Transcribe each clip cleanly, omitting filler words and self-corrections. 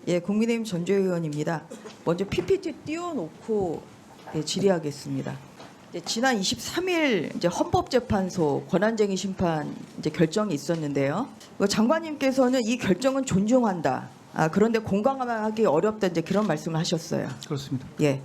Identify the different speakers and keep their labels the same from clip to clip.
Speaker 1: 예, 국민의힘 전주혜 의원입니다. 먼저 PPT 띄워놓고 질의하겠습니다. 지난 23일 이제 헌법재판소 권한쟁의 심판 이제 결정이 있었는데요. 장관님께서는 이 결정은 존중한다. 그런데 공감하기 어렵다 이제 그런 말씀을 하셨어요.
Speaker 2: 그렇습니다.
Speaker 1: 예.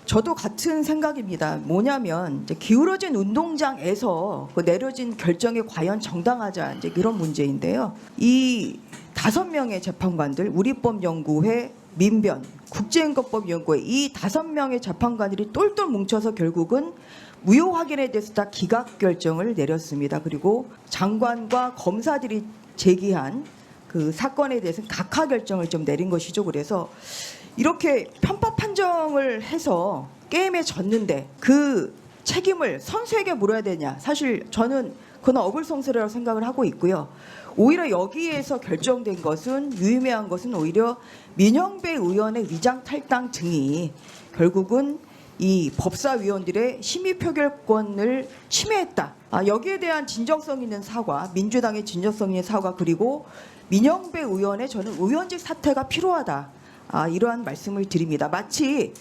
Speaker 1: 저도 같은 생각입니다. 뭐냐면 이제 기울어진 운동장에서 내려진 결정이 과연 정당하자 이제 그런 문제인데요. 이 5명의 재판관들, 우리법연구회, 민변, 국제인권법연구회 이 5명의 재판관들이 똘똘 뭉쳐서 결국은 무효 확인에 대해서 다 기각 결정을 내렸습니다. 그리고 장관과 검사들이 제기한 그 사건에 대해서는 각하 결정을 좀 내린 것이죠. 그래서 이렇게 편법 판정을 해서 게임에 졌는데 그 책임을 선수에게 물어야 되냐. 사실 저는 그건 어불성설이라고 생각을 하고 있고요. 오히려 여기에서 결정된 것은 유의미한 것은 오히려 민영배 의원의 위장 탈당 등이 결국은 이 법사위원들의 심의 표결권을 침해했다. 여기에 대한 진정성 있는 사과, 민주당의 진정성 있는 사과 그리고 민영배 의원의 저는 의원직 사퇴가 필요하다. 이러한 말씀을 드립니다. 마치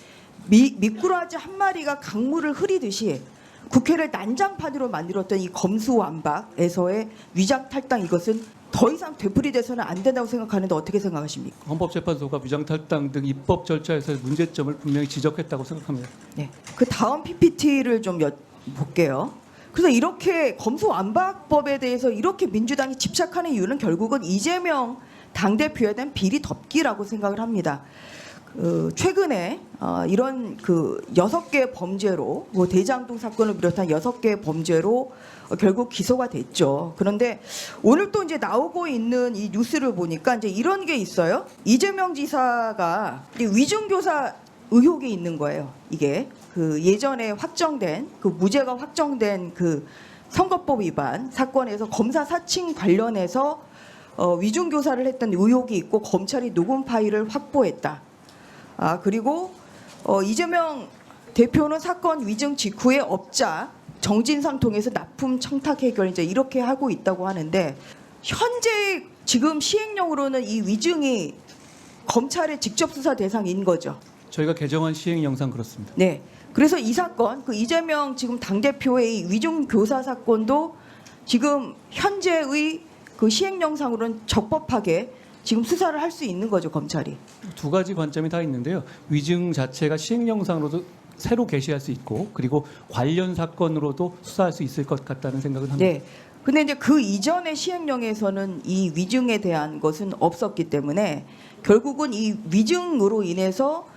Speaker 1: 미꾸라지 한 마리가 강물을 흐리듯이 국회를 난장판으로 만들었던 이 검수완박에서의 위장 탈당 이것은 더 이상 되풀이돼서는 안 된다고 생각하는데 어떻게 생각하십니까?
Speaker 2: 헌법재판소가 위장 탈당 등 입법 절차에서의 문제점을 분명히 지적했다고 생각합니다.
Speaker 1: 네. 그 다음 PPT를 좀 볼게요. 그래서 이렇게 검수완박법에 대해서 이렇게 민주당이 집착하는 이유는 결국은 이재명 당대표에 대한 비리 덮기라고 생각을 합니다. 최근에 이런 그 6개 범죄로 대장동 사건을 비롯한 6개 범죄로 결국 기소가 됐죠. 그런데 오늘 또 이제 나오고 있는 이 뉴스를 보니까 이제 이런 게 있어요. 이재명 지사가 위중교사 의혹이 있는 거예요. 이게 그 예전에 확정된 그 무죄가 확정된 그 선거법 위반 사건에서 검사 사칭 관련해서 위중교사를 했던 의혹이 있고 검찰이 녹음 파일을 확보했다. 그리고 이재명 대표는 사건 위증 직후에 업자 정진상 통해서 납품 청탁 해결 이제 이렇게 하고 있다고 하는데 현재 지금 시행령으로는 이 위증이 검찰의 직접 수사 대상인 거죠.
Speaker 2: 저희가 개정한 시행 영상 그렇습니다.
Speaker 1: 네. 그래서 이 사건 그 이재명 지금 당대표의 위중 교사 사건도 지금 현재의 그 시행령상으로는 적법하게 지금 수사를 할 수 있는 거죠, 검찰이.
Speaker 2: 두 가지 관점이 다 있는데요. 위증 자체가 시행 영상으로도 새로 게시할 수 있고 그리고 관련 사건으로도 수사할 수 있을 것 같다는 생각은 합니다.
Speaker 1: 네. 근데 이제 그 이전의 시행령에서는 이 위증에 대한 것은 없었기 때문에 결국은 이 위증으로 인해서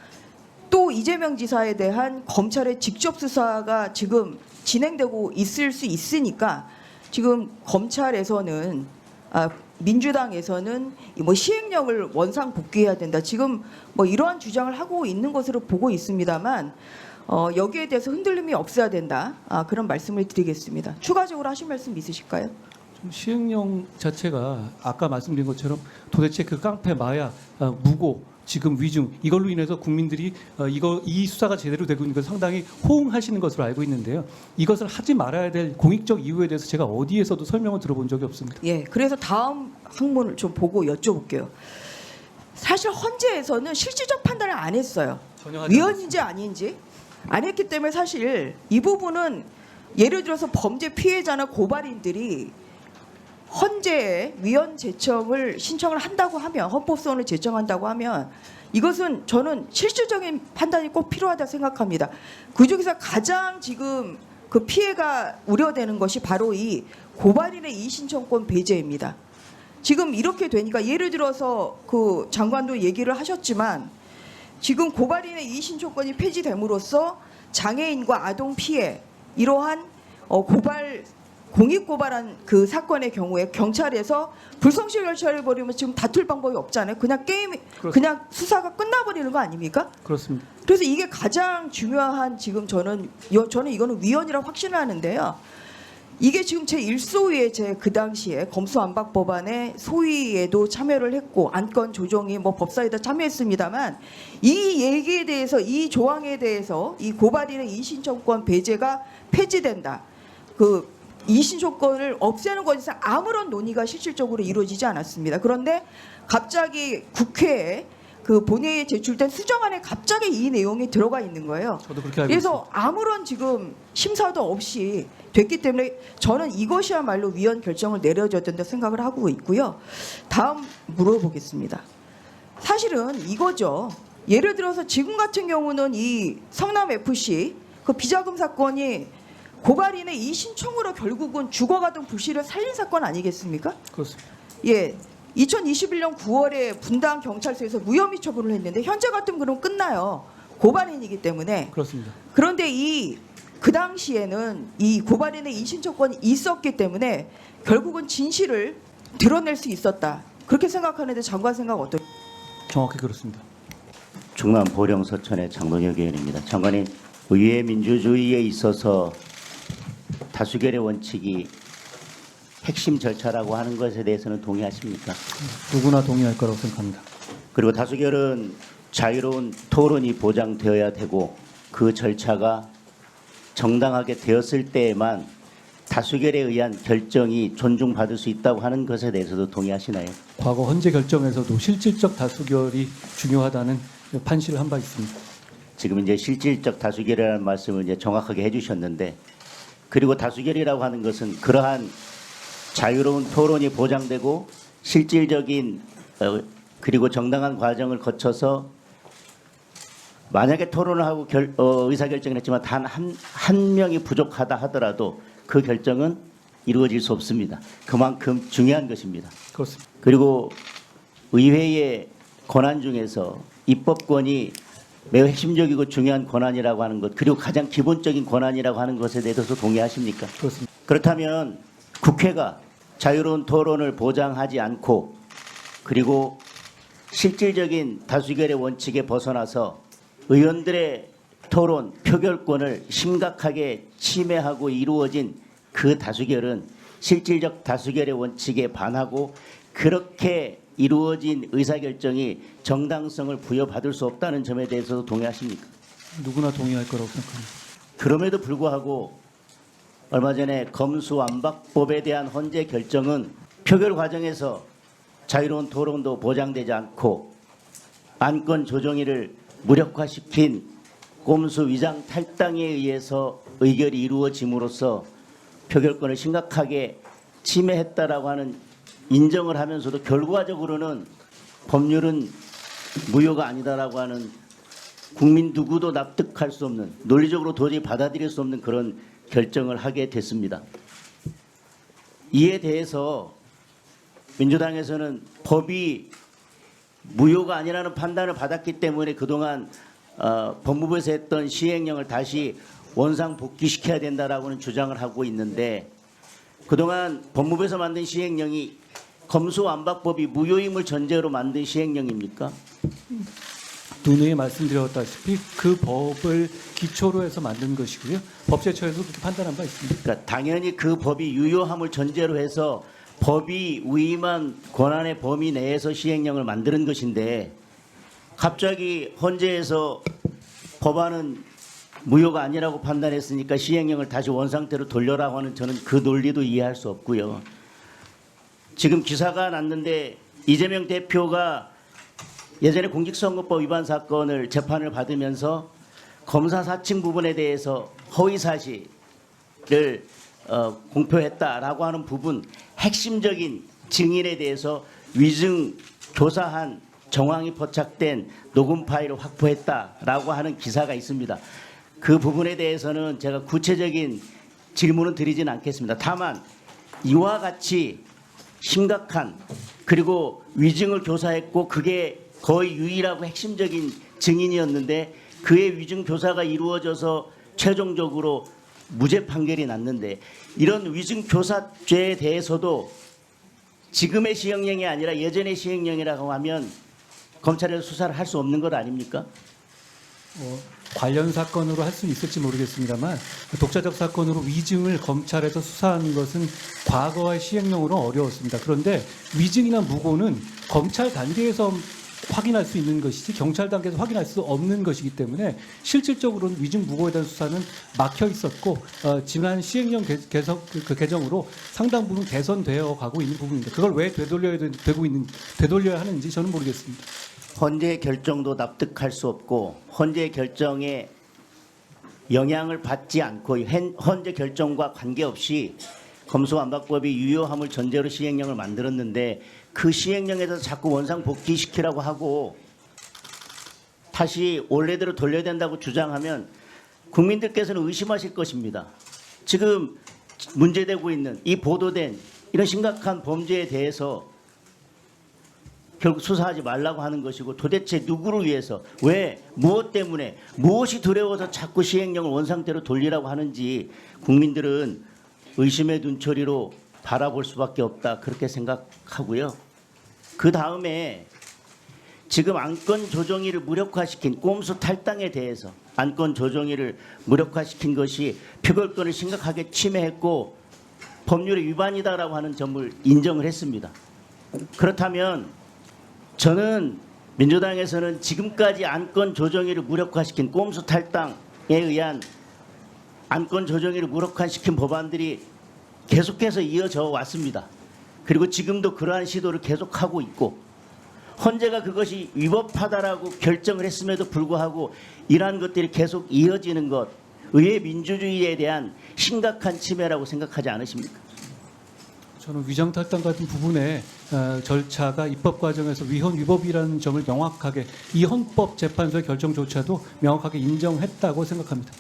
Speaker 1: 또 이재명 지사에 대한 검찰의 직접 수사가 지금 진행되고 있을 수 있으니까 지금 검찰에서는 민주당에서는 뭐 시행령을 원상 복귀해야 된다. 지금 뭐 이러한 주장을 하고 있는 것으로 보고 있습니다만 여기에 대해서 흔들림이 없어야 된다. 그런 말씀을 드리겠습니다. 추가적으로 하실 말씀 있으실까요?
Speaker 2: 시행령 자체가 아까 말씀드린 것처럼 도대체 그 깡패 마약, 무고, 지금 위증 이걸로 인해서 국민들이 이 수사가 제대로 되고 있는 걸 상당히 호응하시는 것으로 알고 있는데요. 이것을 하지 말아야 될 공익적 이유에 대해서 제가 어디에서도 설명을 들어본 적이 없습니다.
Speaker 1: 예, 그래서 다음 항문을 좀 보고 여쭤볼게요. 사실 헌재에서는 실질적 판단을 안 했어요. 위헌인지 아닌지 안 했기 때문에 사실 이 부분은 예를 들어서 범죄 피해자나 고발인들이 헌재에 위헌 제청을 신청을 한다고 하면 헌법소원을 제청한다고 하면 이것은 저는 실질적인 판단이 꼭 필요하다 생각합니다. 그중에서 가장 지금 그 피해가 우려되는 것이 바로 이 고발인의 이의신청권 배제입니다. 지금 이렇게 되니까 예를 들어서 그 장관도 얘기를 하셨지만 지금 고발인의 이의신청권이 폐지됨으로써 장애인과 아동 피해 이러한 공익고발한 그 사건의 경우에 경찰에서 불성실 결찰을 벌이면 지금 다툴 방법이 없잖아요. 그냥 그냥 수사가 끝나버리는 거 아닙니까?
Speaker 2: 그렇습니다.
Speaker 1: 그래서 이게 가장 중요한 지금 저는 이거는 위헌이라고 확신을 하는데요. 이게 지금 제 1소위에 제 그 당시에 검수완박 법안의 소위에도 참여를 했고 안건 조정이 뭐 법사위에다 참여했습니다만 이 얘기에 대해서 이 조항에 대해서 이 고발인의 이의신청권 배제가 폐지된다. 그 이의신청권을 없애는 것에 대해서 아무런 논의가 실질적으로 이루어지지 않았습니다. 그런데 갑자기 국회에 그 본회의에 제출된 수정안에 갑자기 이 내용이 들어가 있는 거예요.
Speaker 2: 저도 그렇게 알고 있습니다.
Speaker 1: 그래서 아무런 지금 심사도 없이 됐기 때문에 저는 이것이야말로 위원 결정을 내려줘야 된다 생각을 하고 있고요. 다음 물어보겠습니다. 사실은 이거죠. 예를 들어서 지금 같은 경우는 이 성남 FC 그 비자금 사건이 고발인의 이 신청으로 결국은 죽어가던 부실을 살린 사건 아니겠습니까?
Speaker 2: 그렇습니다.
Speaker 1: 예. 2021년 9월에 분당 경찰서에서 무혐의 처분을 했는데 현재 같으면 그럼 끝나요. 고발인이기 때문에.
Speaker 2: 그렇습니다.
Speaker 1: 그런데 그 당시에는 이 고발인의 이신청권이 있었기 때문에 결국은 진실을 드러낼 수 있었다. 그렇게 생각하는데 장관 생각 어떠?
Speaker 2: 정확히 그렇습니다.
Speaker 3: 충남 보령서천의 장동혁 의원입니다. 장관님, 의회 민주주의에 있어서 다수결의 원칙이 핵심 절차라고 하는 것에 대해서는 동의하십니까?
Speaker 2: 누구나 동의할 거라고 생각합니다.
Speaker 3: 그리고 다수결은 자유로운 토론이 보장되어야 되고 그 절차가 정당하게 되었을 때에만 다수결에 의한 결정이 존중받을 수 있다고 하는 것에 대해서도 동의하시나요?
Speaker 2: 과거 헌재 결정에서도 실질적 다수결이 중요하다는 판시를 한 바 있습니다.
Speaker 3: 지금 이제 실질적 다수결이라는 말씀을 이제 정확하게 해주셨는데, 그리고 다수결이라고 하는 것은 그러한 자유로운 토론이 보장되고 실질적인 그리고 정당한 과정을 거쳐서 만약에 토론을 하고 의사결정을 했지만 단 한 명이 부족하다 하더라도 그 결정은 이루어질 수 없습니다. 그만큼 중요한 것입니다.
Speaker 2: 그렇습니다.
Speaker 3: 그리고 의회의 권한 중에서 입법권이 매우 핵심적이고 중요한 권한이라고 하는 것, 그리고 가장 기본적인 권한이라고 하는 것에 대해서 동의하십니까?
Speaker 2: 그렇습니다.
Speaker 3: 그렇다면 국회가 자유로운 토론을 보장하지 않고 그리고 실질적인 다수결의 원칙에 벗어나서 의원들의 토론, 표결권을 심각하게 침해하고 이루어진 그 다수결은 실질적 다수결의 원칙에 반하고 그렇게 이루어진 의사결정이 정당성을 부여받을 수 없다는 점에 대해서도 동의하십니까?
Speaker 2: 누구나 동의할 거라고 생각합니다.
Speaker 3: 그럼에도 불구하고 얼마 전에 검수완박법에 대한 헌재 결정은 표결 과정에서 자유로운 토론도 보장되지 않고 안건 조정위를 무력화시킨 꼼수 위장 탈당에 의해서 의결이 이루어짐으로써 표결권을 심각하게 침해했다라고 하는 인정을 하면서도 결과적으로는 법률은 무효가 아니다라고 하는 국민 누구도 납득할 수 없는, 논리적으로 도저히 받아들일 수 없는 그런 결정을 하게 됐습니다. 이에 대해서 민주당에서는 법이 무효가 아니라는 판단을 받았기 때문에 그동안 법무부에서 했던 시행령을 다시 원상 복귀시켜야 된다라고는 주장을 하고 있는데, 그동안 법무부에서 만든 시행령이 검수완박법이 무효임을 전제로 만든 시행령입니까?
Speaker 2: 누누이 말씀드렸다시피 그 법을 기초로 해서 만든 것이고요. 법제처에서 그렇게 판단한 바 있습니다.
Speaker 3: 그러니까 당연히 그 법이 유효함을 전제로 해서 법이 위임한 권한의 범위 내에서 시행령을 만드는 것인데, 갑자기 헌재에서 법안은 무효가 아니라고 판단했으니까 시행령을 다시 원상태로 돌려라고 하는, 저는 그 논리도 이해할 수 없고요. 지금 기사가 났는데 이재명 대표가 예전에 공직선거법 위반 사건을 재판을 받으면서 검사 사칭 부분에 대해서 허위 사실을 공표했다라고 하는 부분, 핵심적인 증인에 대해서 위증 교사한 정황이 포착된 녹음 파일을 확보했다라고 하는 기사가 있습니다. 그 부분에 대해서는 제가 구체적인 질문은 드리진 않겠습니다. 다만 이와 같이 심각한, 그리고 위증을 교사했고 그게 거의 유일하고 핵심적인 증인이었는데 그의 위증 교사가 이루어져서 최종적으로 무죄 판결이 났는데, 이런 위증 교사죄에 대해서도 지금의 시행령이 아니라 예전의 시행령이라고 하면 검찰에서 수사를 할 수 없는 것 아닙니까?
Speaker 2: 관련 사건으로 할 수는 있을지 모르겠습니다만 독자적 사건으로 위증을 검찰에서 수사하는 것은 과거의 시행령으로 어려웠습니다. 그런데 위증이나 무고는 검찰 단계에서 확인할 수 있는 것이지 경찰 단계에서 확인할 수 없는 것이기 때문에 실질적으로는 위증 무고에 대한 수사는 막혀 있었고 지난 시행령 개정으로 상당 부분 개선되어 가고 있는 부분입니다. 그걸 왜 되돌려야 하는지 저는 모르겠습니다.
Speaker 3: 헌재 결정도 납득할 수 없고 헌재 결정에 영향을 받지 않고 헌재 결정과 관계없이 검수완박법이 유효함을 전제로 시행령을 만들었는데 그 시행령에서 자꾸 원상 복귀시키라고 하고 다시 원래대로 돌려야 된다고 주장하면 국민들께서는 의심하실 것입니다. 지금 문제되고 있는 이 보도된 이런 심각한 범죄에 대해서 결국 수사하지 말라고 하는 것이고 도대체 누구를 위해서 왜 무엇 때문에 무엇이 두려워서 자꾸 시행령을 원상대로 돌리라고 하는지 국민들은 의심의 눈초리로 바라볼 수밖에 없다 그렇게 생각하고요. 그 다음에 지금 안건 조정위를 무력화시킨 꼼수 탈당에 대해서 안건 조정위를 무력화시킨 것이 표결권을 심각하게 침해했고 법률의 위반이다라고 하는 점을 인정을 했습니다. 그렇다면 저는 민주당에서는 지금까지 안건 조정위를 무력화시킨 꼼수 탈당에 의한 안건 조정위를 무력화시킨 법안들이 계속해서 이어져 왔습니다. 그리고 지금도 그러한 시도를 계속하고 있고 헌재가 그것이 위법하다라고 결정을 했음에도 불구하고 이러한 것들이 계속 이어지는 것 의회 민주주의에 대한 심각한 침해라고 생각하지 않으십니까?
Speaker 2: 저는 위장탈당 같은 부분의 절차가 입법 과정에서 위헌 위법이라는 점을 명확하게 이 헌법재판소의 결정조차도 명확하게 인정했다고 생각합니다.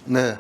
Speaker 4: 네.